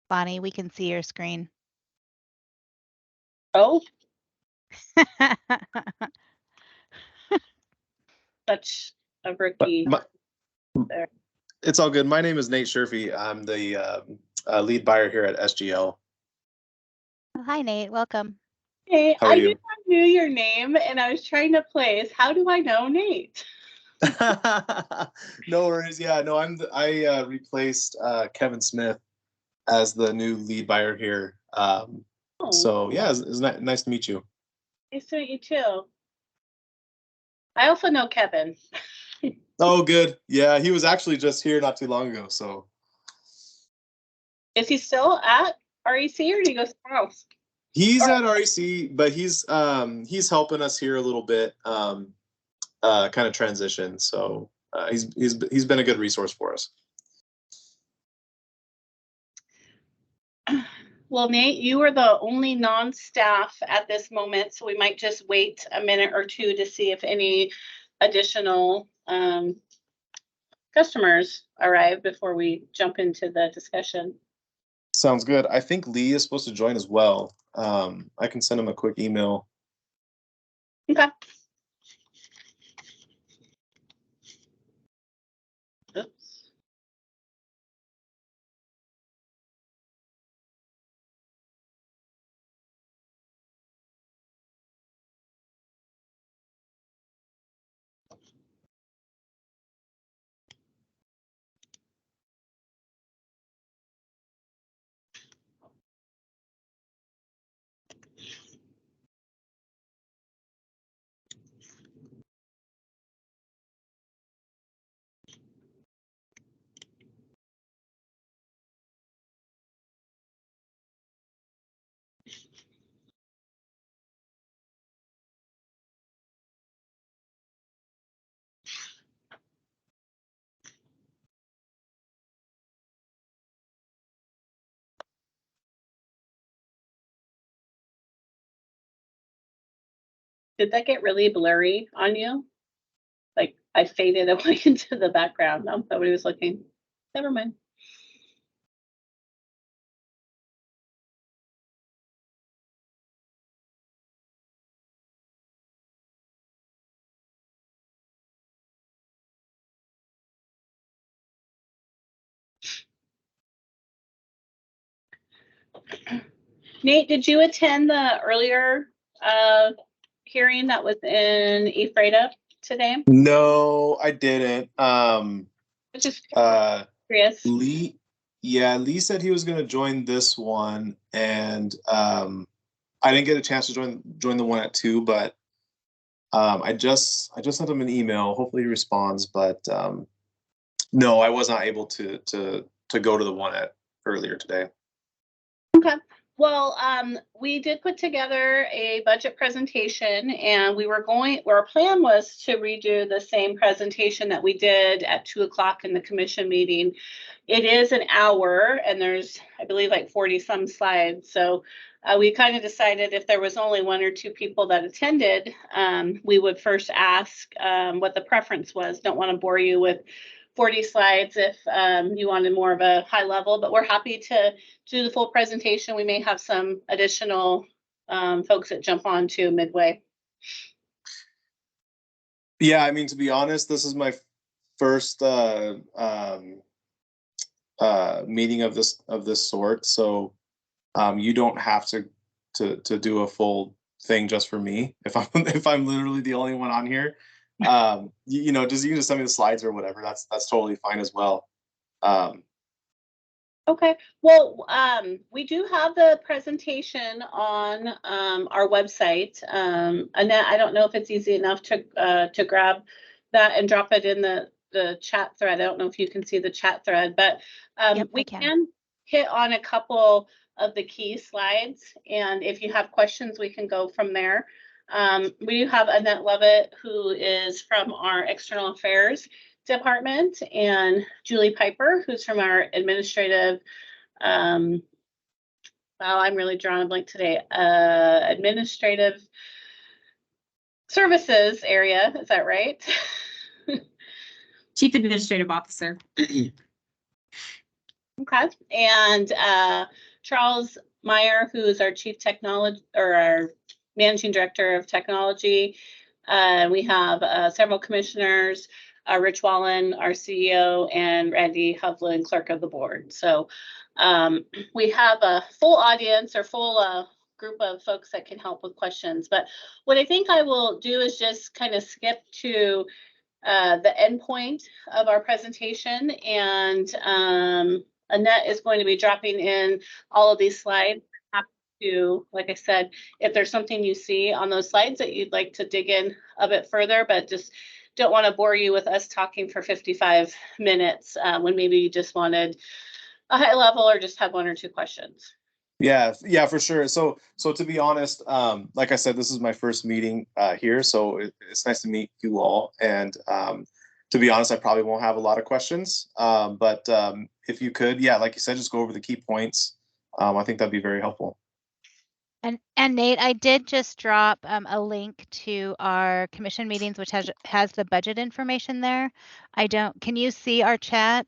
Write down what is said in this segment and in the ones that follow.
Bonnie, we can see your screen. Oh, such a rookie. There. It's all good. My name is Nate Sherfy. I'm the lead buyer here at SGL. Hi, Nate. Welcome. Hey, How are you? I knew your name, and I was trying to place. How do I know Nate? No worries. Yeah, no, I replaced Kevin Smith as the new lead buyer here. So yeah, it's nice to meet you. Nice to meet you too. I also know Kevin. Oh, good. Yeah, he was actually just here not too long ago. So is he still at REC or did he go somewhere else? He's at REC, but he's helping us here a little bit, kind of transition. So he's been a good resource for us. Well, Nate, you are the only non-staff at this moment, so we might just wait a minute or two to see if any additional customers arrive before we jump into the discussion. Sounds good. I think Lee is supposed to join as well. I can send him a quick email. Okay. Oops. Did that get really blurry on you? Like I faded away into the background. Nobody was looking. Never mind. Nate, did you attend the earlier hearing that was in Ephrata today? No, I didn't. Just curious. Lee said he was going to join this one, and I didn't get a chance to join the one at 2, but I just sent him an email. Hopefully he responds, but no, I was not able to go to the one at earlier today. Okay. Well, we did put together a budget presentation, and our plan was to redo the same presentation that we did at 2 o'clock in the commission meeting. It is an hour, and there's, I believe, like 40 some slides. So we kind of decided if there was only 1 or 2 people that attended, we would first ask what the preference was. Don't want to bore you with 40 slides if you wanted more of a high level, but we're happy to do the full presentation. We may have some additional folks that jump on to midway. Yeah, I mean, to be honest, this is my first meeting of this sort, so you don't have to do a full thing just for me if I'm literally the only one on here. You can just send me the slides or whatever. That's totally fine as well. Okay. Well, we do have the presentation on our website. Annette, I don't know if it's easy enough to grab that and drop it in the chat thread. I don't know if you can see the chat thread, but Yep, we can hit on a couple of the key slides, and if you have questions, we can go from there. We do have Annette Lovett, who is from our external affairs department, and Julie Piper, who's from our administrative, well, I'm really drawing a blank today, administrative services area. Is that right? Chief Administrative Officer. Okay. And Charles Meyer, who is our Chief Technology or our Managing Director of Technology. We have several commissioners, Rich Wallen, our CEO, and Randy Hovland, Clerk of the Board. So we have a full audience or full group of folks that can help with questions. But what I think I will do is just kind of skip to the end point of our presentation, and Annette is going to be dropping in all of these slides. Happy to, like I said, if there's something you see on those slides that you'd like to dig in a bit further, but just don't want to bore you with us talking for 55 minutes when maybe you just wanted a high level or just have one or two questions. Yeah, for sure. So to be honest, like I said, this is my first meeting here, so it's nice to meet you all. And to be honest, I probably won't have a lot of questions, but if you could, yeah, like you said, just go over the key points. I think that'd be very helpful. And Nate, I did just drop a link to our commission meetings, which has the budget information there. Can you see our chat?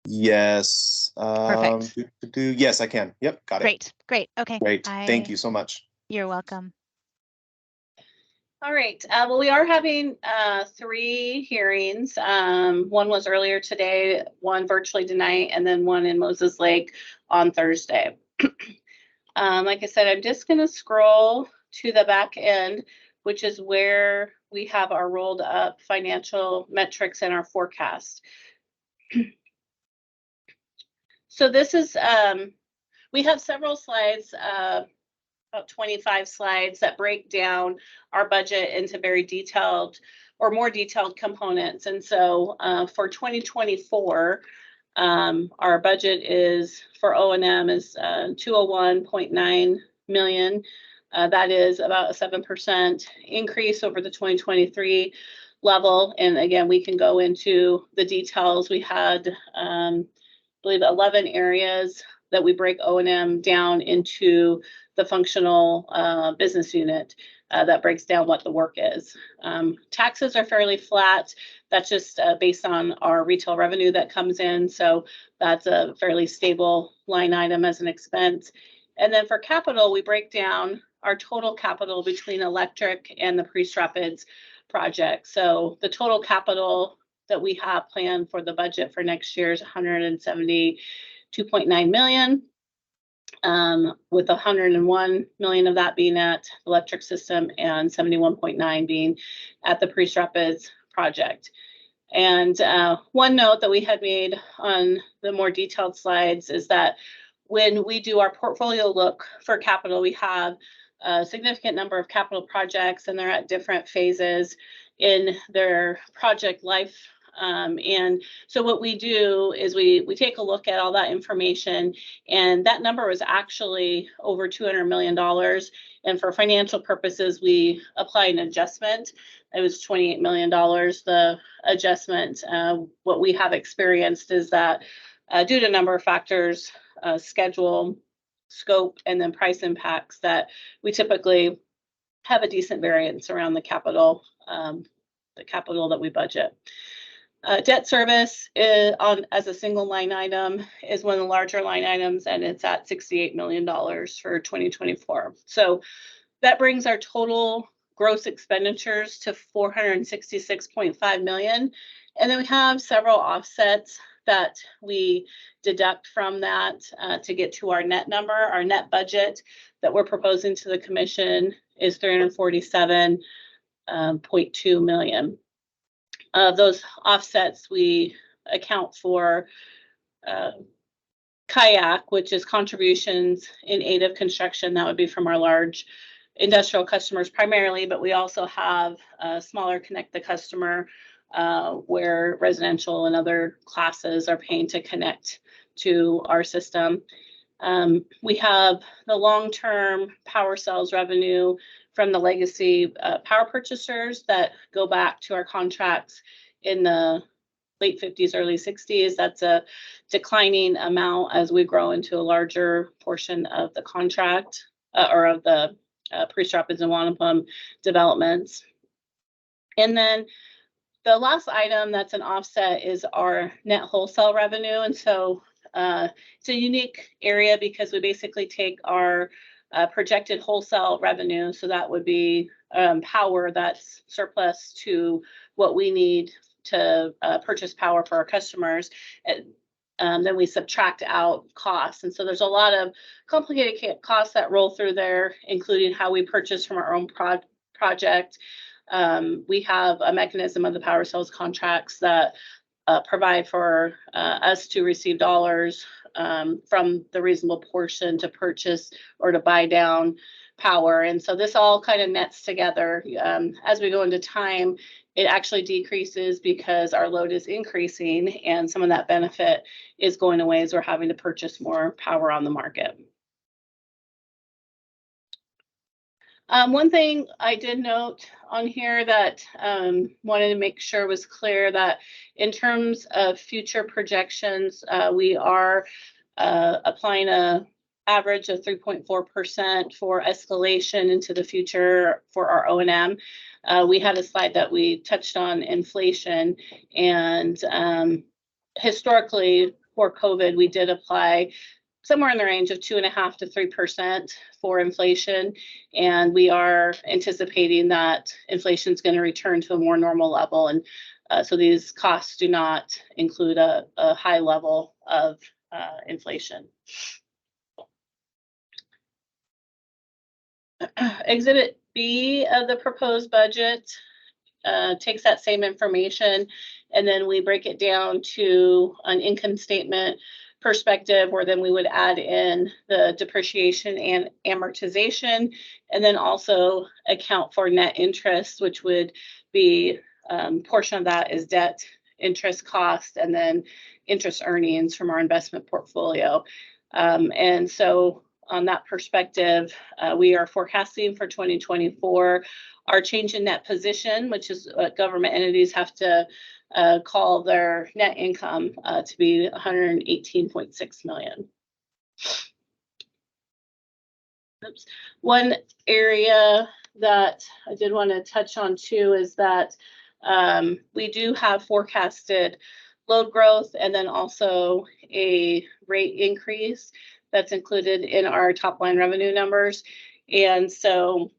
Yes. Perfect. Yes, I can. Yep, got it. Great. Okay. Great. Thank you so much. You're welcome. All right. Well, we are having 3 hearings. One was earlier today, one virtually tonight, and then one in Moses Lake on Thursday. Like I said, I'm just going to scroll to the back end, which is where we have our rolled up financial metrics and our forecast. So this is, we have several slides, about 25 slides that break down our budget into very detailed or more detailed components. And so for 2024, our budget is for O&M is 201.9 million. That is about a 7% increase over the 2023 level. And again, we can go into the details. We had, I believe, 11 areas that we break O&M down into the functional business unit that breaks down what the work is. Taxes are fairly flat. That's just based on our retail revenue that comes in. So that's a fairly stable line item as an expense. And then for capital, we break down our total capital between electric and the Priest Rapids project. So the total capital that we have planned for the budget for next year is 172.9 million. With 101 million of that being at the electric system and 71.9 being at the Priest Rapids project. And one note that we had made on the more detailed slides is that when we do our portfolio look for capital, we have a significant number of capital projects, and they're at different phases in their project life. And so what we do is we take a look at all that information, and that number was actually over $200 million. And for financial purposes, we apply an adjustment. It was $28 million, the adjustment. What we have experienced is that due to a number of factors, schedule, scope, and then price impacts, that we typically have a decent variance around the capital that we budget. Debt service is as a single line item is one of the larger line items, and it's at $68 million for 2024. So that brings our total gross expenditures to 466.5 million. And then we have several offsets that we deduct from that to get to our net number. Our net budget that we're proposing to the commission is 347.2 million. Those offsets, we account for kayak, which is contributions in aid of construction. That would be from our large industrial customers primarily, but we also have a smaller connect the customer where residential and other classes are paying to connect to our system. We have the long-term power sales revenue from the legacy power purchasers that go back to our contracts in the late 50s, early 60s. That's a declining amount as we grow into a larger portion of the contract or of the Priest Rapids and Wanapum developments. And then the last item that's an offset is our net wholesale revenue. And so it's a unique area because we basically take our projected wholesale revenue. So that would be power that's surplus to what we need to purchase power for our customers. Then we subtract out costs. And so there's a lot of complicated costs that roll through there, including how we purchase from our own project. We have a mechanism of the power sales contracts that provide for us to receive dollars from the reasonable portion to purchase or to buy down power. And so this all kind of nets together. As we go into time, it actually decreases because our load is increasing and some of that benefit is going away as we're having to purchase more power on the market. One thing I did note on here that wanted to make sure was clear that in terms of future projections, we are applying a average of 3.4% for escalation into the future for our O&M. We had a slide that we touched on inflation, and historically for COVID, we did apply somewhere in the range of 2.5% to 3% for inflation. And we are anticipating that inflation is going to return to a more normal level. And so these costs do not include a high level of inflation. Exhibit B of the proposed budget takes that same information, and then we break it down to an income statement perspective, where then we would add in the depreciation and amortization, and then also account for net interest, which would be portion of that is debt interest cost, and then interest earnings from our investment portfolio. And so on that perspective, we are forecasting for 2024 our change in net position, which is what government entities have to call their net income, to be $118.6 million. Oops. One area that I did want to touch on too is that we do have forecasted load growth and then also a rate increase that's included in our top line revenue numbers. And so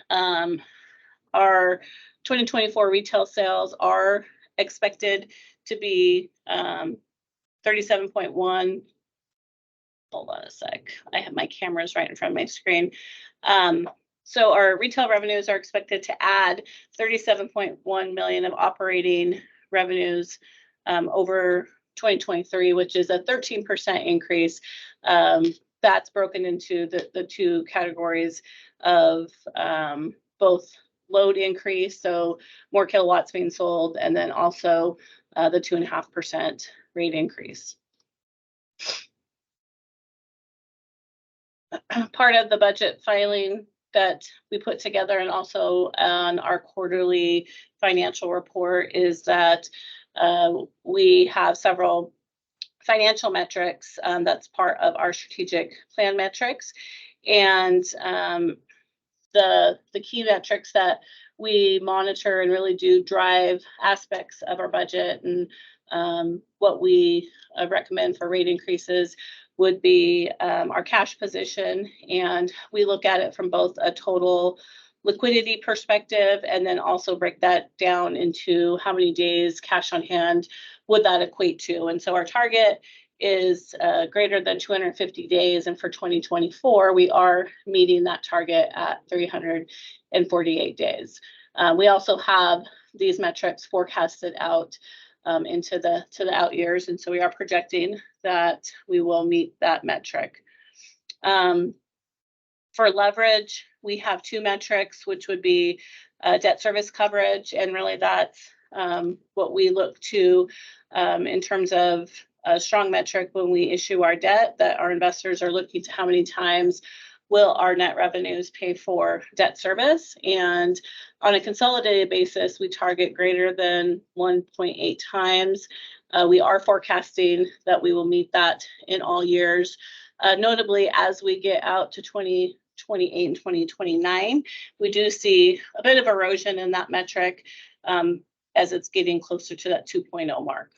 our 2024 retail sales are expected to be 37.1. Hold on a sec. I have my cameras right in front of my screen. So our retail revenues are expected to add $37.1 million of operating revenues over 2023, which is a 13% increase. That's broken into the two categories of both load increase, so more kilowatts being sold, and then also the 2.5% rate increase. Part of the budget filing that we put together and also on our quarterly financial report is that we have several financial metrics that's part of our strategic plan metrics. And the key metrics that we monitor and really do drive aspects of our budget and what we recommend for rate increases would be our cash position. And we look at it from both a total liquidity perspective and then also break that down into how many days cash on hand would that equate to. And so our target is greater than 250 days. And for 2024, we are meeting that target at 348 days. We also have these metrics forecasted out into the out years. And so we are projecting that we will meet that metric. For leverage, we have two metrics, which would be debt service coverage. And really that's what we look to in terms of a strong metric when we issue our debt, that our investors are looking to how many times will our net revenues pay for debt service. And on a consolidated basis, we target greater than 1.8 times. We are forecasting that we will meet that in all years. Notably, as we get out to 2028 and 2029. We do see a bit of erosion in that metric as it's getting closer to that 2.0 mark.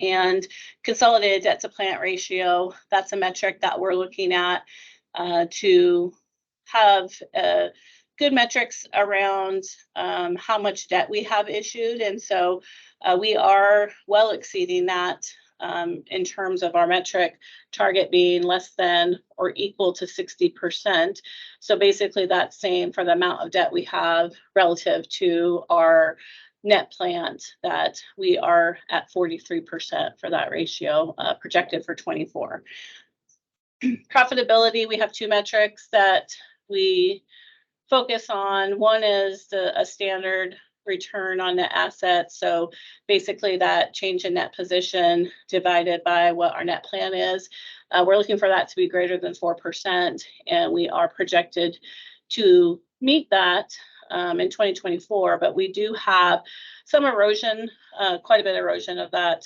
And consolidated debt to plant ratio, that's a metric that we're looking at to have good metrics around how much debt we have issued. And so we are well exceeding that in terms of our metric target being less than or equal to 60%. So basically that's same for the amount of debt we have relative to our net plant, that we are at 43% for that ratio projected for 24. Profitability, we have two metrics that we focus on. One is a standard return on net assets. So basically that change in net position divided by what our net plan is. We're looking for that to be greater than 4%, and we are projected to meet that in 2024, but we do have some erosion, quite a bit of erosion of that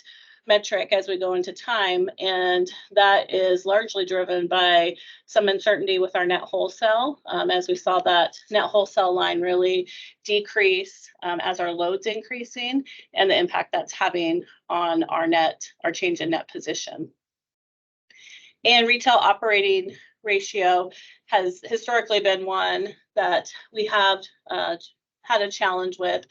metric as we go into time, and that is largely driven by some uncertainty with our net wholesale, as we saw that net wholesale line really decrease as our load's increasing, and the impact that's having on our change in net position. And retail operating ratio has historically been one that we have had a challenge with,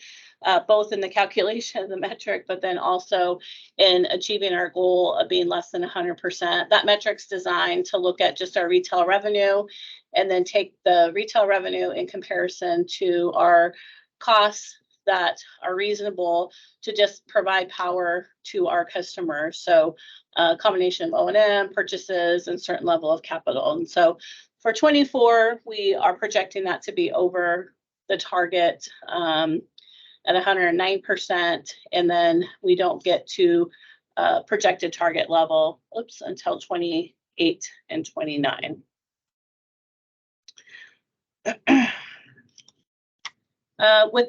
both in the calculation of the metric, but then also in achieving our goal of being less than 100%. That metric's designed to look at just our retail revenue and then take the retail revenue in comparison to our costs that are reasonable to just provide power to our customers. So a combination of O&M, purchases, and certain level of capital. And so for 24, we are projecting that to be over the target at 109%, and then we don't get to projected target level until 28 and 29. With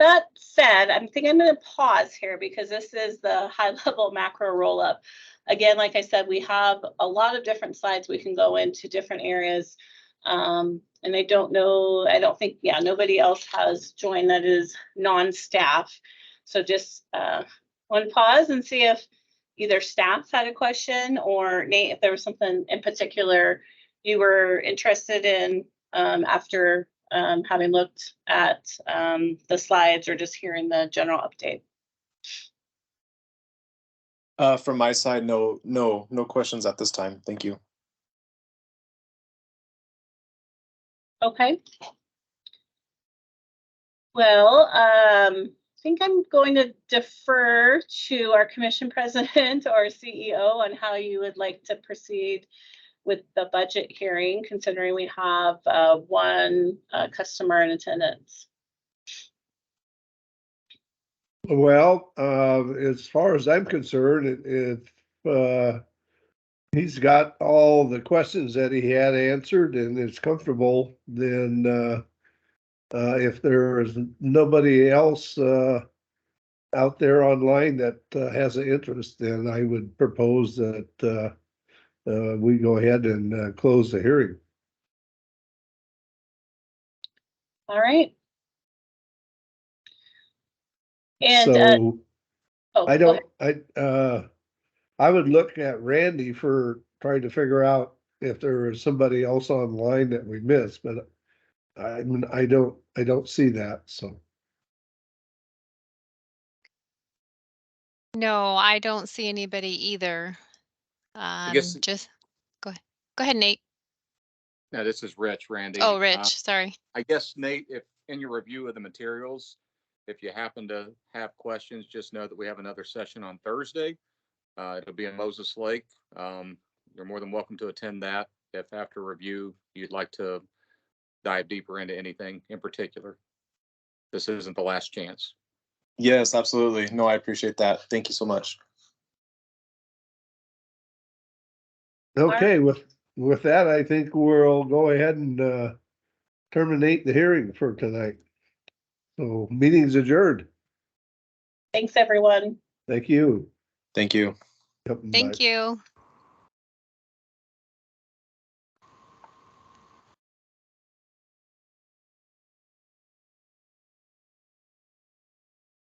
that said, I think I'm going to pause here because this is the high-level macro roll-up. Again, like I said, we have a lot of different slides we can go into different areas. And I don't think, nobody else has joined that is non-staff. So just want to pause and see if either staff had a question, or Nate, if there was something in particular you were interested in after having looked at the slides or just hearing the general update. From my side, no questions at this time. Thank you. Okay. Well, I think I'm going to defer to our commission president or CEO on how you would like to proceed with the budget hearing, considering we have one customer in attendance. Well, as far as I'm concerned, if he's got all the questions that he had answered and is comfortable, then if there is nobody else out there online that has an interest, then I would propose that we go ahead and close the hearing. All right. And so oh, I would look at Randy for trying to figure out if there is somebody else online that we missed, but I don't see that. So no, I don't see anybody either. I guess, just go ahead, Nate. no, this is Rich, Randy. Oh, Rich, sorry. I guess, Nate, if in your review of the materials, if you happen to have questions, just know that we have another session on Thursday. It'll be in Moses Lake. You're more than welcome to attend that if after review you'd like to dive deeper into anything in particular. This isn't the last chance. Yes, absolutely. No, I appreciate that. Thank you so much. okay, with that, I think we'll go ahead and terminate the hearing for tonight. So meeting's adjourned. thanks, everyone. Thank you. Thank you. Yep, Thank bye. you.